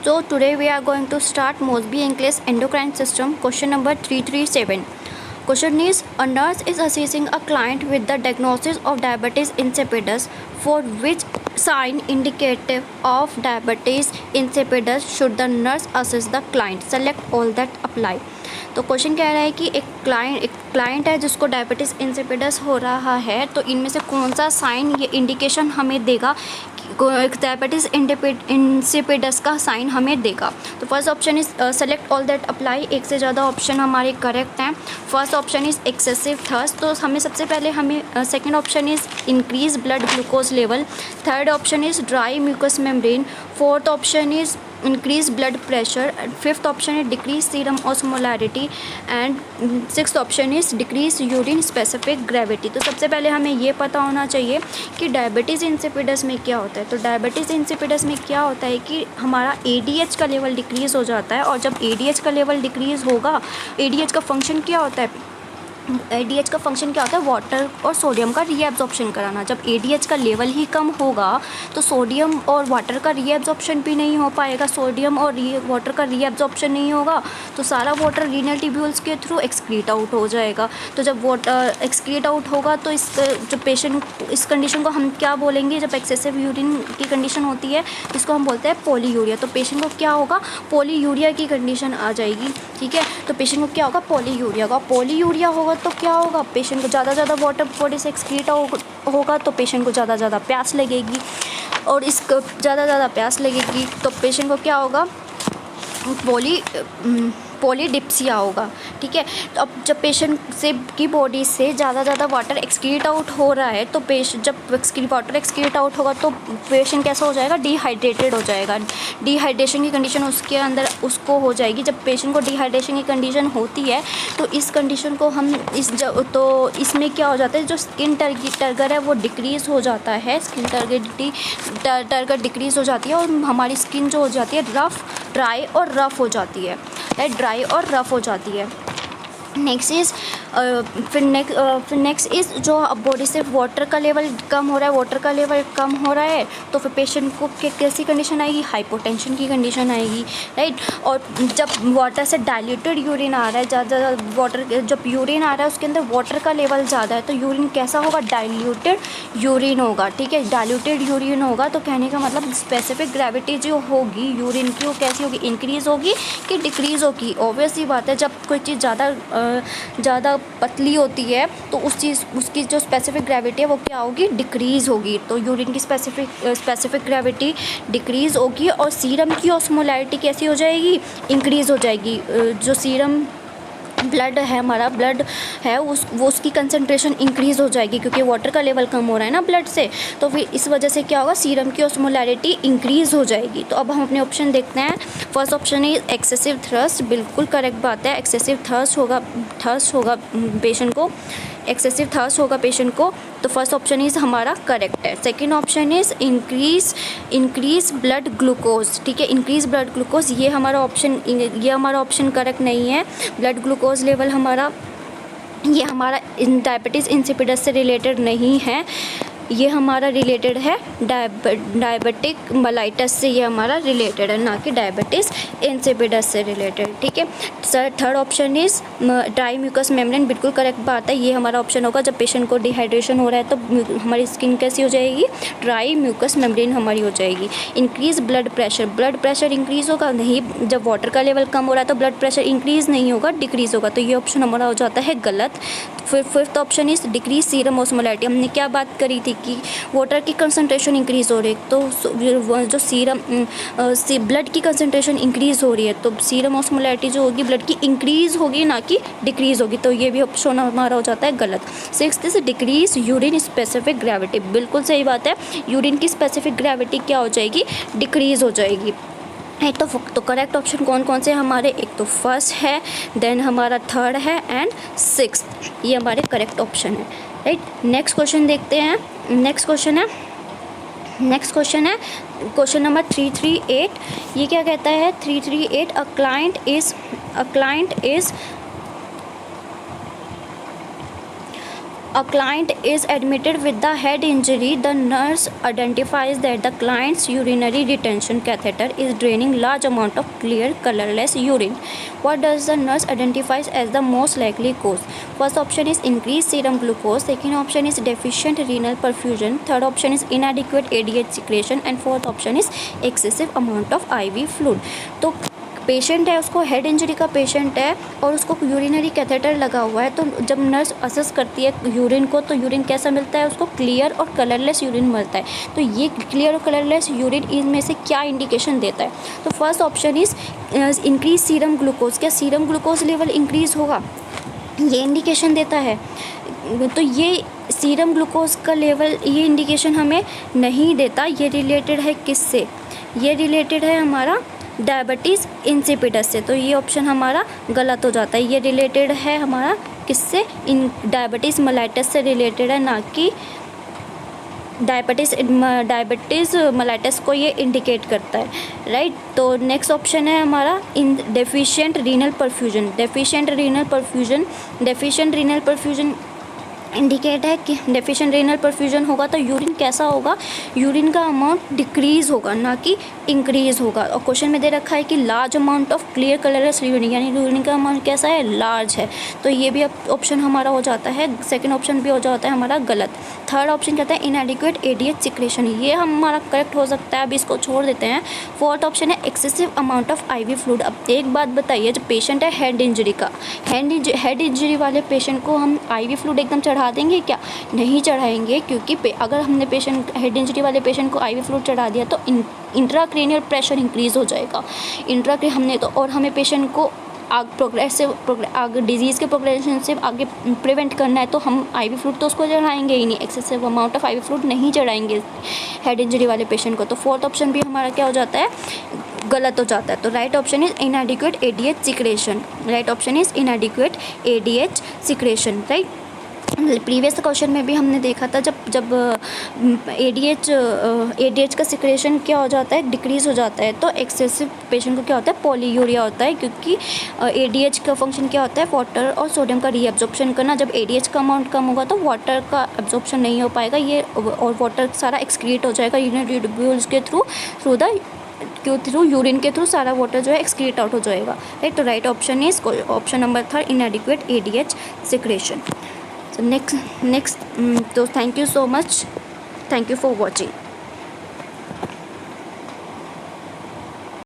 So today we are going to start Mosby English Endocrine System, question number 337. Question is, a nurse is assessing a client with the diagnosis of diabetes insipidus, for which sign indicative of diabetes insipidus should the nurse assess the client? Select all that apply. तो question कह रहा है कि एक client है जिसको diabetes insipidus हो रहा है, तो इनमें से कौन सा साइन ये इंडिकेशन हमें देगा, डायबिटीज़ इंसिपिडस का साइन हमें देगा. तो first option is select all that apply. एक से ज़्यादा ऑप्शन हमारे करेक्ट हैं. First option is excessive thirst, तो हमें सबसे पहले second option is increase blood glucose level. Third option is dry mucus membrane. Fourth option is increase blood pressure. Fifth option है decrease serum osmolarity. And sixth option is decrease urine specific gravity. तो सबसे पहले हमें ये पता होना चाहिए कि डायबिटीज़ इंसिपिडस में क्या होता है. तो डायबिटीज़ इंसिपिडस में क्या होता है कि हमारा ADH का लेवल डिक्रीज़ हो जाता है, और जब ADH का लेवल डिक्रीज़ होगा, ADH का फंक्शन क्या होता है, ADH का फंक्शन क्या होता है, वाटर और सोडियम का रीएब्जॉर्प्शन कराना. जब ADH का लेवल ही कम होगा तो सोडियम और वाटर का रीएब्जॉर्प्शन भी नहीं हो पाएगा. सोडियम और वाटर का रीएब्जॉर्प्शन नहीं होगा तो सारा वाटर रीनल ट्यूब्यूल्स के थ्रू एक्सक्रीट आउट हो जाएगा. तो जब वाटर एक्सक्रीट आउट होगा तो जो पेशेंट, इस कंडीशन को हम क्या बोलेंगे, जब एक्सेसिव यूरिन की कंडीशन होती है इसको हम बोलते हैं पॉलीयूरिया. तो पेशेंट को क्या होगा, पॉलीयूरिया की कंडीशन आ जाएगी. ठीक है, तो पेशेंट को क्या होगा, पॉलीयूरिया का. पॉलीयूरिया होगा तो क्या होगा, पेशेंट को ज़्यादा वाटर बॉडी से एक्सक्रीट होगा तो पेशेंट को ज़्यादा प्यास लगेगी, और इसको ज़्यादा प्यास लगेगी तो पेशेंट को क्या होगा, पॉलीडिप्सिया होगा. ठीक है, तो अब जब पेशेंट से की बॉडी से ज़्यादा वाटर एक्सक्रीट आउट हो रहा है तो जब वाटर एक्सक्रीट आउट होगा तो पेशेंट कैसा हो जाएगा, डिहाइड्रेटेड हो जाएगा. डिहाइड्रेशन की कंडीशन उसके अंदर उसको हो जाएगी. जब पेशेंट को डिहाइड्रेशन की कंडीशन होती है तो इस कंडीशन को हम तो इसमें क्या हो जाता है, जो स्किन टर्गर है वो डिक्रीज़ हो जाता है. स्किन टर्गर डिक्रीज़ हो जाती है और हमारी स्किन जो हो जाती है ड्राई और रफ़ हो जाती है. ड्राई और रफ़ हो जाती है. नेक्स्ट इज़ जो बॉडी से वाटर का लेवल कम हो रहा है तो फिर पेशेंट को कैसी कंडीशन आएगी, हाइपोटेंशन की कंडीशन आएगी. राइट, और जब वाटर से डाइल्यूटेड यूरिन आ रहा है, ज़्यादा वाटर, जब यूरिन आ रहा है उसके अंदर वाटर का लेवल ज़्यादा है तो यूरिन कैसा होगा, डाइल्यूटेड यूरिन होगा. ठीक है, डाइल्यूटेड यूरिन होगा तो कहने का मतलब स्पेसिफिक ग्रेविटी जो होगी यूरिन की वो कैसी होगी, इंक्रीज़ होगी कि डिक्रीज़ होगी. ऑब्वियस ही बात है, जब कोई चीज़ ज़्यादा पतली होती है तो उसकी जो स्पेसिफिक ग्रेविटी है वो क्या होगी, डिक्रीज़ होगी. तो यूरिन की स्पेसिफिक ग्रेविटी डिक्रीज़ होगी और सीरम की ऑस्मोलैरिटी कैसी हो जाएगी, इंक्रीज़ हो जाएगी. जो सीरम ब्लड है, हमारा ब्लड है वो उसकी कंसंट्रेशन इंक्रीज़ हो जाएगी क्योंकि वाटर का लेवल कम हो रहा है ना ब्लड से. तो फिर इस वजह से क्या होगा, सीरम की ऑस्मोलैरिटी इंक्रीज़ हो जाएगी. तो अब हम अपने ऑप्शन देखते हैं. फर्स्ट ऑप्शन है एक्सेसिव थर्स्ट, बिल्कुल करेक्ट बात है. एक्सेसिव थर्स्ट होगा पेशेंट को, एक्सेसिव थर्स्ट होगा पेशेंट को. तो फर्स्ट ऑप्शन इज़ हमारा करेक्ट है. Second option is increase blood glucose. ठीक है, इंक्रीज ब्लड ग्लूकोज ये हमारा ऑप्शन करेक्ट नहीं है. ब्लड ग्लूकोज लेवल हमारा डायबिटीज़ इंसिपिडस से रिलेटेड नहीं है, ये हमारा रिलेटेड है डायबिटिक मलाइटस से, ये हमारा रिलेटेड है, ना कि डायबिटीज़ इंसिपिडस से रिलेटेड. ठीक है, third option is dry mucus membrane, बिल्कुल करेक्ट बात है. ये हमारा ऑप्शन होगा जब पेशेंट को डिहाइड्रेशन हो रहा है तो हमारी स्किन कैसी हो जाएगी, ड्राई म्यूकस मेम्ब्रेन हमारी हो जाएगी. इंक्रीज ब्लड प्रेशर इंक्रीज़ होगा नहीं, जब वाटर का लेवल कम हो रहा है तो ब्लड प्रेशर इंक्रीज़ नहीं होगा, डिक्रीज़ होगा. तो ये ऑप्शन हमारा हो जाता है गलत. फिर fifth option is decrease serum osmolarity. हमने क्या बात करी थी कि वाटर की कंसंट्रेशन इंक्रीज़ हो रही है तो जो सीरम ब्लड की कंसंट्रेशन इंक्रीज़ हो रही है तो सीरम ऑस्मोलैरिटी जो होगी ब्लड की इंक्रीज़ होगी ना कि डिक्रीज़ होगी. तो ये भी ऑप्शन हमारा हो जाता है गलत. Sixth is decrease urine specific gravity, बिल्कुल सही बात है. यूरिन की स्पेसिफिक ग्रेविटी क्या हो जाएगी, डिक्रीज़ हो जाएगी. तो करेक्ट ऑप्शन कौन से हमारे, एक तो फर्स्ट है, देन हमारा थर्ड है एंड सिक्स्थ, ये हमारे करेक्ट ऑप्शन है. राइट, नेक्स्ट क्वेश्चन देखते हैं. नेक्स्ट क्वेश्चन है क्वेश्चन नंबर 338. ये क्या कहता है, 338 a client is a client is admitted with the head injury, the nurse identifies that the client's urinary retention catheter is draining large amount of clear colorless urine. What does the nurse identifies as the most likely cause? First option is increased serum glucose, second option is deficient renal perfusion, third option is inadequate ADH secretion and fourth option is excessive amount of IV fluid. तो patient है, उसको head injury का patient है और उसको urinary catheter लगा हुआ है, तो जब नर्स असेस करती है यूरिन को तो यूरिन कैसा मिलता है उसको? क्लियर और कलरलेस यूरिन मिलता है। तो ये क्लियर और कलरलेस यूरिन इनमें से क्या इंडिकेशन देता है? तो first option is increase serum glucose. क्या सीरम ग्लूकोज लेवल इंक्रीज़ होगा? ये इंडिकेशन देता है। तो ये सीरम ग्लूकोज का लेवल ये इंडिकेशन हमें नहीं देता। ये रिलेटेड है किससे? ये रिलेटेड है हमारा डायबिटीज़ इंसिपिडस से। तो ये ऑप्शन हमारा गलत हो जाता है। ये रिलेटेड है हमारा किससे? इन डायबिटीज़ मेलाइटस से रिलेटेड है, ना कि डायबिटीज़ मेलाइटस को ये इंडिकेट करता है, राइट। तो नेक्स्ट ऑप्शन है हमारा in deficient renal perfusion. Deficient renal perfusion indicate है कि डेफिशिएंट रीनल परफ्यूजन होगा तो यूरिन कैसा होगा? यूरिन का अमाउंट डिक्रीज़ होगा, ना कि इंक्रीज़ होगा। और क्वेश्चन में दे रखा है कि large amount of clear colourless urine, यानी यूरिन का अमाउंट कैसा है? लार्ज है। तो ये भी ऑप्शन हमारा हो जाता है, सेकंड ऑप्शन भी हो जाता है हमारा गलत। थर्ड ऑप्शन कहता है इनएडिक्वेट ADH सिक्रेशन, ये हमारा करेक्ट हो सकता है, अभी इसको छोड़ देते हैं। फोर्थ ऑप्शन है excessive amount of IV fluid. अब एक बात बताइए, जो पेशेंट है हेड इंजरी का, हेड इंजरी वाले पेशेंट को हम IV फ्लूइड एकदम चढ़ा देंगे क्या? नहीं चढ़ाएंगे, क्योंकि अगर हमने पेशेंट हेड इंजरी वाले पेशेंट को IV फ्लूइड चढ़ा दिया तो इंट्राक्रेनियल प्रेशर इंक्रीज़ हो जाएगा। हमने तो और हमें पेशेंट को आगे डिजीज़ के प्रोग्रेशन से आगे प्रिवेंट करना है, तो हम IV फ्लूइड तो उसको चढ़ाएंगे ही नहीं, excessive amount of IV fluid नहीं चढ़ाएंगे हेड इंजरी वाले पेशेंट को। तो फोर्थ ऑप्शन भी हमारा क्या हो जाता है? गलत हो जाता है। तो right option is इनएडिक्वेट ADH secretion. Right option is इनएडिक्वेट ADH secretion, right. Previous question में भी हमने देखा था जब ADH का सिक्रेशन क्या हो जाता है? डिक्रीज़ हो जाता है। तो एक्सेसिव पेशेंट को क्या होता है? पॉलीयूरिया होता है, क्योंकि ADH का फंक्शन क्या होता है? वाटर और सोडियम का रीअब्जॉर्प्शन करना। जब ADH का अमाउंट कम होगा तो वाटर का एब्जॉर्प्शन नहीं हो पाएगा, ये और वाटर सारा एक्सक्रीट हो जाएगा यूरिनरी ट्यूब्यूल्स के थ्रू यूरिन के थ्रू सारा वाटर जो है एक्सक्रीट आउट हो जाएगा, राइट। तो right option is option number third इनएडिक्वेट ADH secretion. So next, so thank you so much. Thank you for watching.